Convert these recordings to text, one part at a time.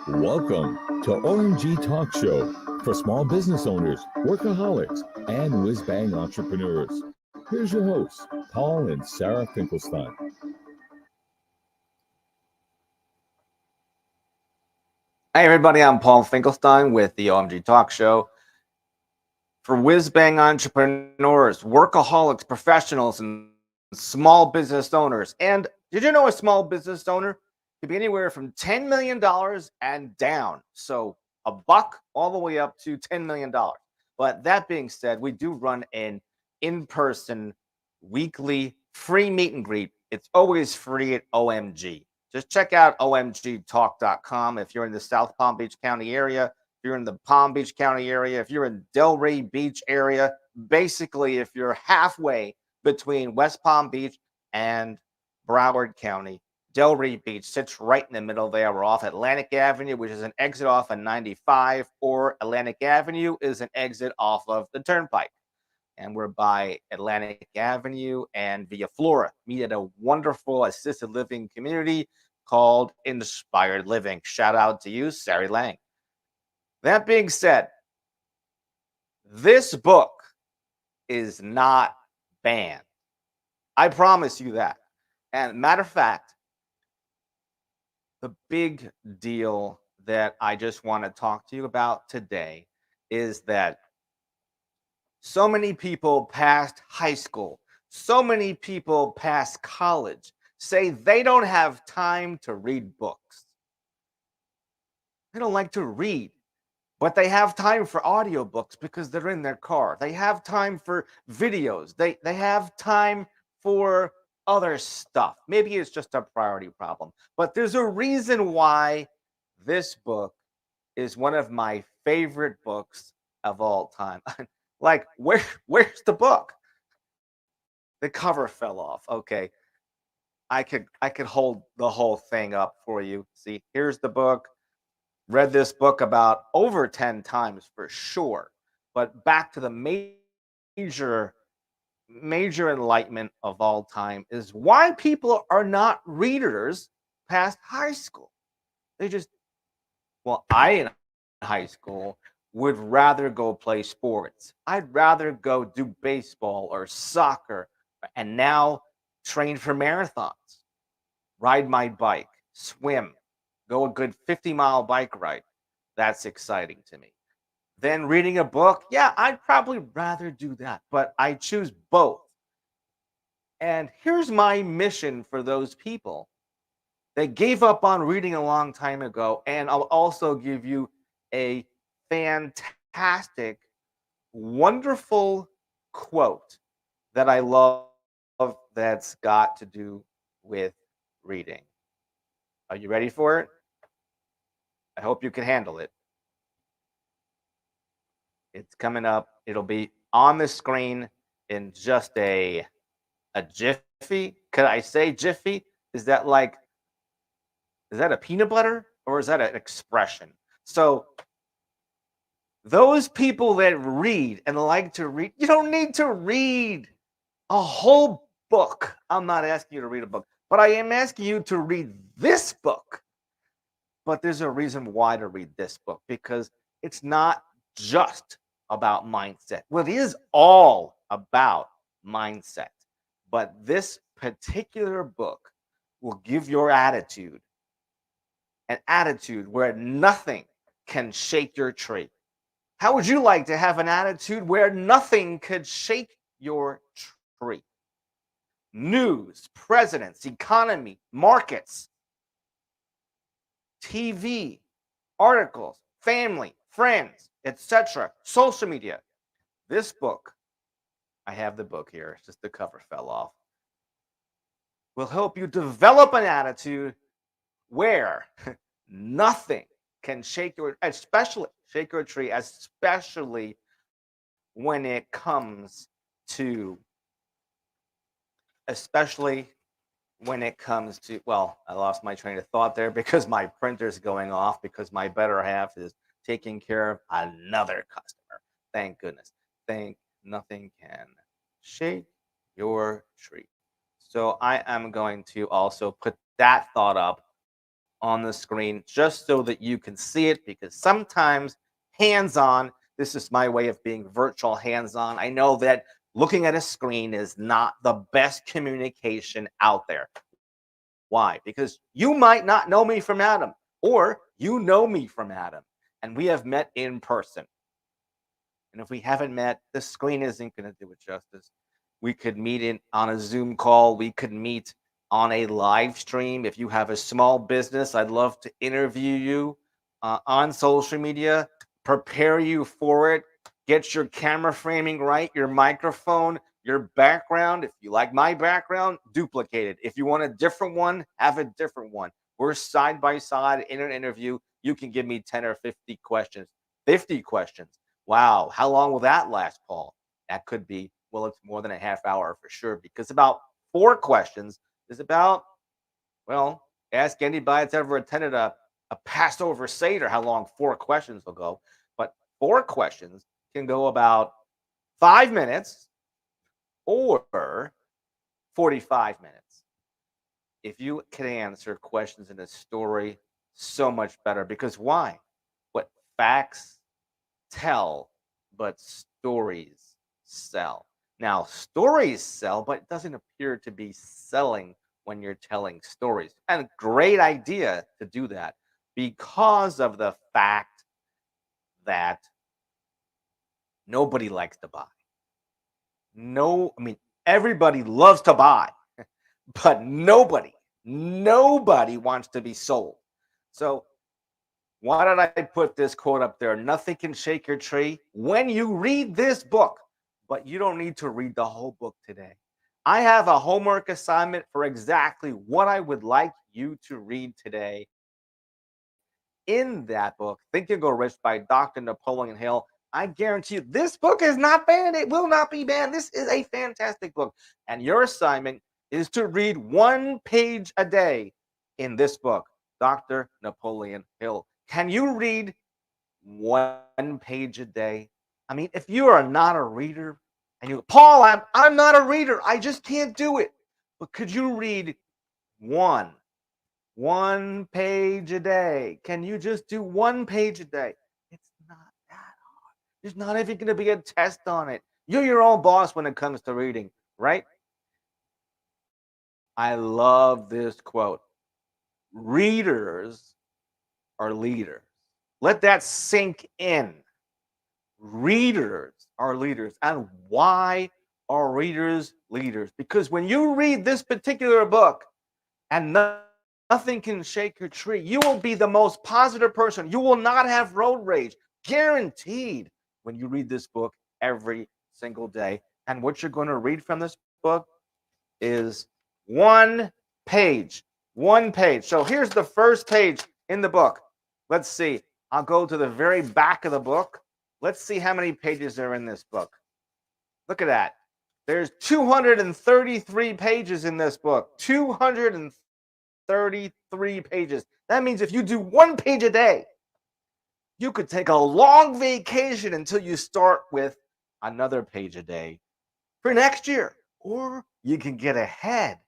Welcome to OMG Talk Show for small business owners, workaholics, and whiz-bang entrepreneurs. Here's your hosts, Paul and Sarah Finkelstein. Hey everybody, I'm Paul Finkelstein with the OMG Talk Show for whiz-bang entrepreneurs, workaholics, professionals, and small business owners. And did you know a small business owner could be anywhere from $10 million and down? So a buck all the way up to $10 million. But that being said, we do run an in-person weekly free meet and greet. It's always free at OMG. Just check out omgtalk.com if you're in the South Palm Beach County area. If you're in the Palm Beach County area, if you're in Delray Beach area, basically if you're halfway between West Palm Beach and Broward County, Delray Beach sits right in the middle there. We're off Atlantic Avenue, which is an exit off of 95, or Atlantic Avenue is an exit off of the Turnpike. And we're by Atlantic Avenue and Villa Flora. Meet at a wonderful assisted living community called Inspired Living. Shout out to you, Sari Lang. That being said, this book is not banned. I promise you that. And matter of fact, the big deal that I just want to talk to you about today is that so many people past high school, so many people past college say they don't have time to read books. They don't like to read. But they have time for audiobooks because they're in their car. They have time for videos. They have time for other stuff. Maybe it's just a priority problem. But there's a reason why this book is one of my favorite books of all time. Like, where's the book? The cover fell off. Okay. I could hold the whole thing up for you. See, here's the book. Read this book about over 10 times for sure. But back to the major enlightenment of all time is why people are not readers past high school. They just, well, I in high school would rather go play sports. I'd rather go do baseball or soccer and now train for marathons, ride my bike, swim, go a good 50-mile bike ride. That's exciting to me. Then reading a book, yeah, I'd probably rather do that, but I choose both. And here's my mission for those people that gave up on reading a long time ago. And I'll also give you a fantastic, wonderful quote that I love that's got to do with reading. Are you ready for it? I hope you can handle it. It's coming up. It'll be on the screen in just a jiffy. Could I say jiffy? Is that a peanut butter or is that an expression? So those people that read and like to read, you don't need to read a whole book. I'm not asking you to read a book, but I am asking you to read this book. But there's a reason why to read this book, because it's not just about mindset. Well, it is all about mindset. But this particular book will give your attitude an attitude where nothing can shake your tree. How would you like to have an attitude where nothing could shake your tree? News, presidents, economy, markets, TV, articles, family, friends, etc., social media. This book, I have the book here, it's just the cover fell off, will help you develop an attitude where nothing can shake your, especially shake your tree, especially when it comes to, well, I lost my train of thought there because my printer's going off because my better half is taking care of another customer. Thank goodness. Nothing can shake your tree. So I am going to also put that thought up on the screen just so that you can see it, because sometimes hands-on, this is my way of being virtual hands-on. I know that looking at a screen is not the best communication out there. Why? Because you might not know me from Adam, or you know me from Adam, and we have met in person. And if we haven't met, the screen isn't going to do it justice. We could meet on a Zoom call. We could meet on a live stream. If you have a small business, I'd love to interview you on social media, prepare you for it, get your camera framing right, your microphone, your background. If you like my background, duplicate it. If you want a different one, have a different one. We're side by side in an interview. You can give me 10 or 50 questions. 50 questions. Wow. How long will that last, Paul? That could be, well, it's more than a half hour for sure, because about 4 questions is about, well, ask anybody that's ever attended a Passover Seder how long 4 questions will go. But 4 questions can go about 5 minutes or 45 minutes. If you can answer questions in a story, so much better. Because why? What facts tell, but stories sell. Now, stories sell, but it doesn't appear to be selling when you're telling stories. And great idea to do that, because of the fact that nobody likes to buy. No, I mean, everybody loves to buy, but nobody wants to be sold. So why did I put this quote up there? Nothing can shake your tree when you read this book, but you don't need to read the whole book today. I have a homework assignment for exactly what I would like you to read today in that book, Think and Go Rich by Dr. Napoleon Hill. I guarantee you, this book is not banned. It will not be banned. This is a fantastic book. And your assignment is to read 1 page a day in this book, Dr. Napoleon Hill. Can you read 1 page a day? I mean, if you are not a reader and you, Paul, I'm not a reader. I just can't do it. But could you read one page a day? Can you just do 1 page a day? It's not that hard. There's not even going to be a test on it. You're your own boss when it comes to reading, right? I love this quote. Readers are leaders. Let that sink in. Readers are leaders. And why are readers leaders? Because when you read this particular book, and nothing can shake your tree, you will be the most positive person. You will not have road rage, guaranteed, when you read this book every single day. And what you're going to read from this book is 1 page. 1 page. So here's the first page in the book. Let's see. I'll go to the very back of the book. Let's see how many pages are in this book. Look at that. There's 233 pages in this book. 233 pages. That means if you do 1 page a day, you could take a long vacation until you start with another page a day for next year. Or you can get ahead.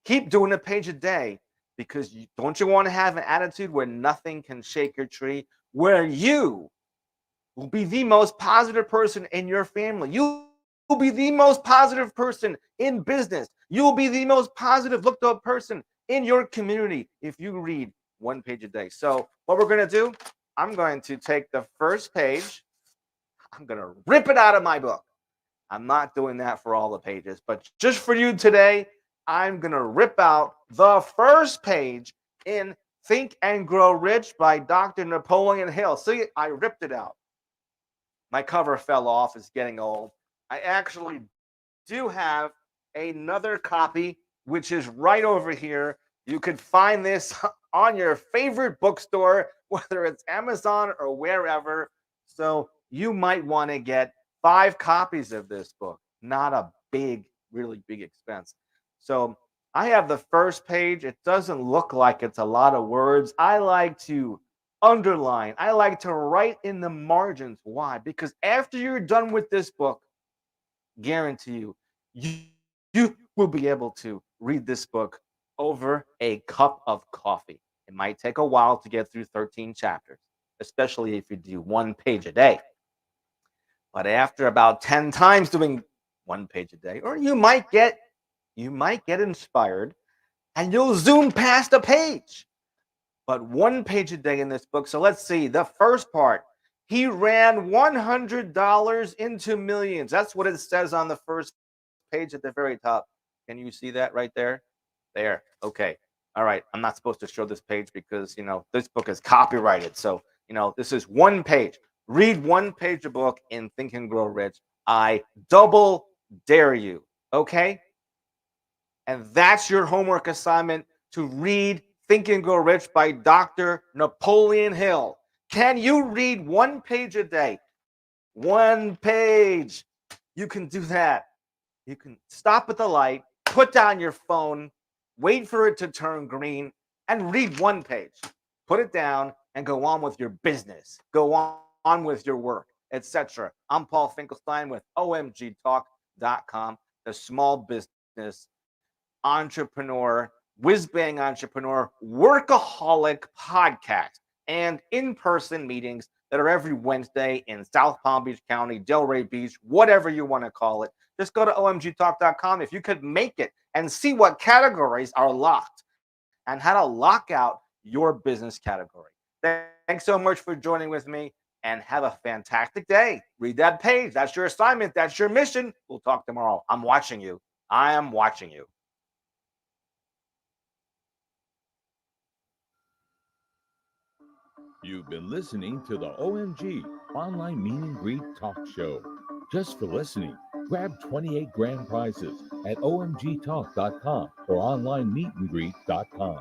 Keep doing a page a day, because don't you want to have an attitude where nothing can shake your tree, where you will be the most positive person in your family. You will be the most positive person in business. You will be the most positive looked up person in your community if you read 1 page a day. So what we're going to do, I'm going to take the first page. I'm going to rip it out of my book. I'm not doing that for all the pages, but just for you today, I'm going to rip out the first page in Think and Grow Rich by Dr. Napoleon Hill. See, I ripped it out. My cover fell off. It's getting old. I actually do have another copy, which is right over here. You could find this on your favorite bookstore, whether it's Amazon or wherever. So you might want to get 5 copies of this book. Not a big, really big expense. So I have the first page. It doesn't look like it's a lot of words. I like to underline. I like to write in the margins. Why? Because after you're done with this book, guarantee you will be able to read this book over a cup of coffee. It might take a while to get through 13 chapters, especially if you do 1 page a day. But after about 10 times doing 1 page a day, or you might get inspired and you'll zoom past a page. But 1 page a day in this book. So let's see. The first part, he ran $100 into millions. That's what it says on the first page at the very top. Can you see that right there? There. Okay. All right. I'm not supposed to show this page because, this book is copyrighted. So, this is 1 page. Read 1 page a book in Think and Grow Rich. I double dare you. Okay. And that's your homework assignment, to read Think and Grow Rich by Dr. Napoleon Hill. Can you read 1 page a day? 1 page. You can do that. You can stop at the light, put down your phone, wait for it to turn green, and read 1 page. Put it down and go on with your business. Go on with your work, etc. I'm Paul Finkelstein with OMGTalk.com, the small business entrepreneur, whiz-bang entrepreneur, workaholic podcast, and in-person meetings that are every Wednesday in South Palm Beach County, Delray Beach, whatever you want to call it. Just go to omgtalk.com if you could make it and see what categories are locked and how to lock out your business category. Thanks so much for joining with me, and have a fantastic day. Read that page. That's your assignment. That's your mission. We'll talk tomorrow. I'm watching you. I am watching you. You've been listening to the OMG Online Meet and Greet Talk Show. Just for listening, grab 28 grand prizes at omgtalk.com or onlinemeetandgreet.com.